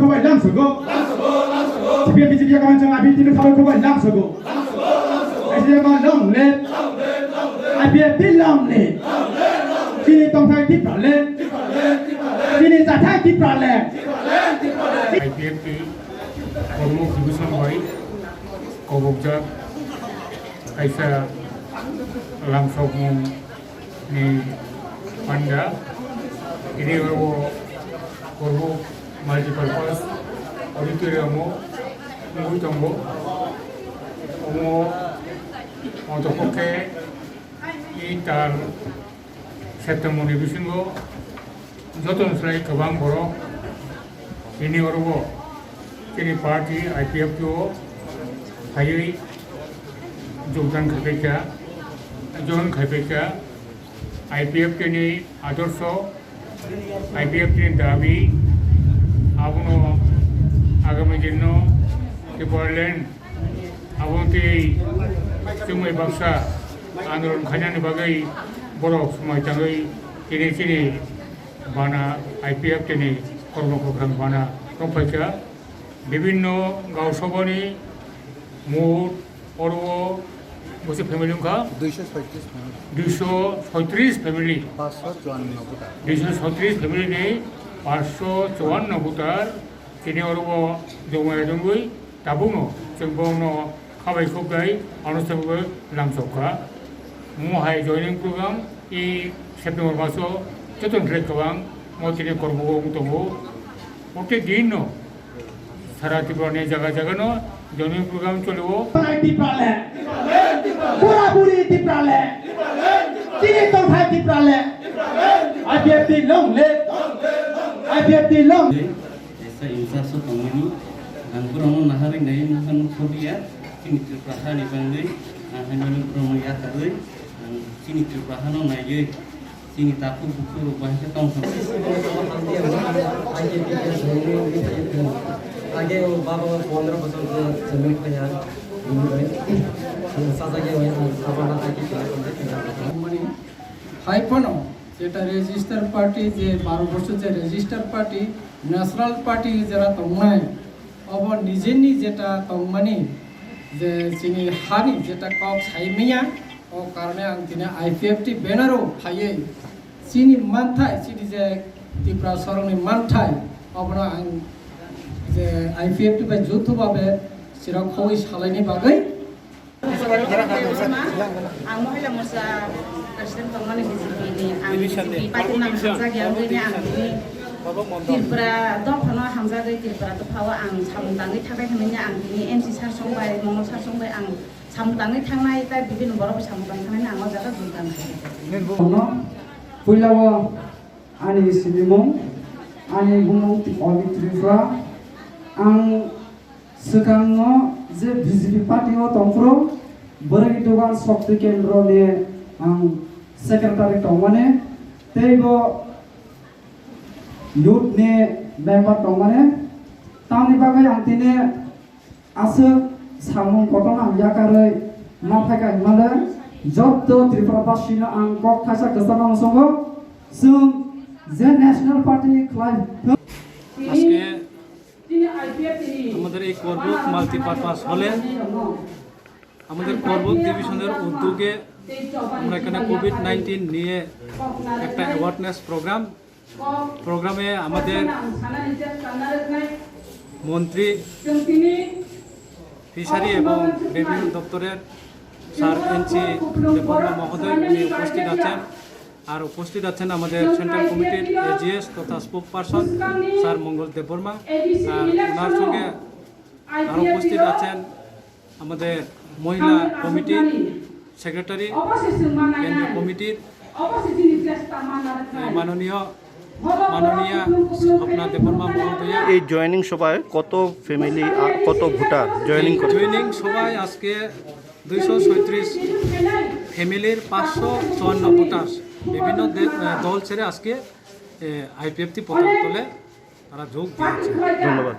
খাবাই লাংসগো CPA BJP কামাঞ্চং আবি তিন খাবাই খাবাই লাংসগো আইসিএ মা লংলে আইপিএফ তি লংলে চিনি তংথাই টিপ্রালে চিনি জাথাই টিপ্রালে IPF ti Korbokgo division bai Korbokgo kaisa langsokmung ni panda ini oro Korbokgo multipurpose auditorium mui tongbo omo ontopoke itar septemoni bisingo joton slai kabang borok ini oro kini party IPF ko hayai যোগদান খাইকা জন খাইকা IPF ke ni আদর্শ IPF ke দাবি আবনো আগামী দিন কে বললেন আবনতি তুমি ব্যবসা আন্দোলন খাইনানি বাগৈ বড় সময় চাঙ্গৈ চিনি বানা IPF ke ni কর্মকর্তা খান বানা রমফাইলাইখা বিভিন্ন গাঁও সভানি মুঠ অরব বসে ফ্যামিলি সংখ্যা 236 ফ্যামিলি 236 ফ্যামিলি নেই 554 ভোটার তিনি অরব জমায় দঙ্গই দাবুনো जों बावनो खाबायखौ गाय अनुष्ठानखौ लांसखा महाय जयनिं प्रग्राम इ सेप्टेम्बर मासाव जतन गोबां मतिनि कर्बोगो दङ प्रत्येक दिन सारा त्रिपुरानि जायगा जायगानो जयनिं प्रग्राम चलिबो टिप्राले पुरापुरी टिप्राले चिनि तंथाय टिप्राले IPF ti longले IPF ti long esa insaso tongani angkurono naharing dai nakan sodia sini Tiprasarok bangai hanjani promo ya tarui sini Tiprasarok naye sini tapu buku bahasa tong आगे वो बाबा 15% जमीन पे यार साजा के साबाना ताकि মানে হাইপনো যেটা রেজিস্টার পার্টি যে 12 বছর যে রেজিস্টার পার্টি ন্যাশনাল পার্টি যারা তংমাই অব নিজেনি যেটা তংমানি যে চিনি হানি যেটা কক সাইমিয়া ও কারণে আং দিনে আইপিএফটি ব্যানারও ফাইয়ে চিনি মানথাই চিনি যে ত্রিপুরাসরকনি মানথাই অবনা আং যে আইপিএফটি বাই যৌথভাবে চিরাং খৈ সালাইনি বাগৈ आं महिला मोर्चा प्रेसिडेन्ट तंमानि बिजेपि आं बिजेपि पार्टी नाम हामजागियावनि आं त्रिपुरा दफानो हामजागै त्रिपुरा दफाव आं सामुदाङै थाबाय थानायनि आं दिनै एनसि सार संबाय मंगल सार संबाय आं सामुदाङै थांनाय दा बिभिन्न बर'फोर सामुदाङै थांनायनि आं जागा जोगदान खालामो पहिलाव आंनि सिबिमुं आंनि बुंमुं त्रिपुरा आं सिगाङाव जे बिजेपि पार्टीआव दंफ्रो बोराइ दोगान शक्ति केन्द्रनि आं सेक्रेटारि दंमाने तेबो युथनि मेम्बार दंमाने तानि बागै आं दिनै आसो सामुं गथन आं याकारै माफायका हिमाले जब्द त्रिपुराबासिनो आं कक थासा गोसाना संगो जों जे नेशनल पार्टी क्लाइम আজকে আমাদের এই করবক মাল্টিপারপাস হলে আমাদের করবক ডিভিশনের উদ্যোগে আমরা এখানে কোভিড-19 নিয়ে একটা অ্যাওয়ারনেস প্রোগ্রামে আমাদের মন্ত্রী ফিশারি এবং রেভিনিউ দপ্তরের স্যার এনসি দেববর্মা মহোদয় উনি উপস্থিত আছেন আর উপস্থিত আছেন আমাদের সেন্ট্রাল কমিটির এজিএস তথা স্পোক পারসন স্যার মঙ্গল দেববর্মা আর ওনার সঙ্গে আরও উপস্থিত আছেন আমাদের মহিলা কমিটির সেক্রেটারি কেন্দ্রীয় কমিটির মাননীয়া স্বপ্না দেববর্মা মহোদয়া। এই জয়েনিং সভায় কত ফ্যামিলি কত ভোটার জয়েনিং সভায় আজকে 237 ফ্যামিলির 554 ভোটার বিভিন্ন দল ছেড়ে আজকে আইপিএফটি পতাকা তোলে তারা যোগ দিয়েছে। ধন্যবাদ।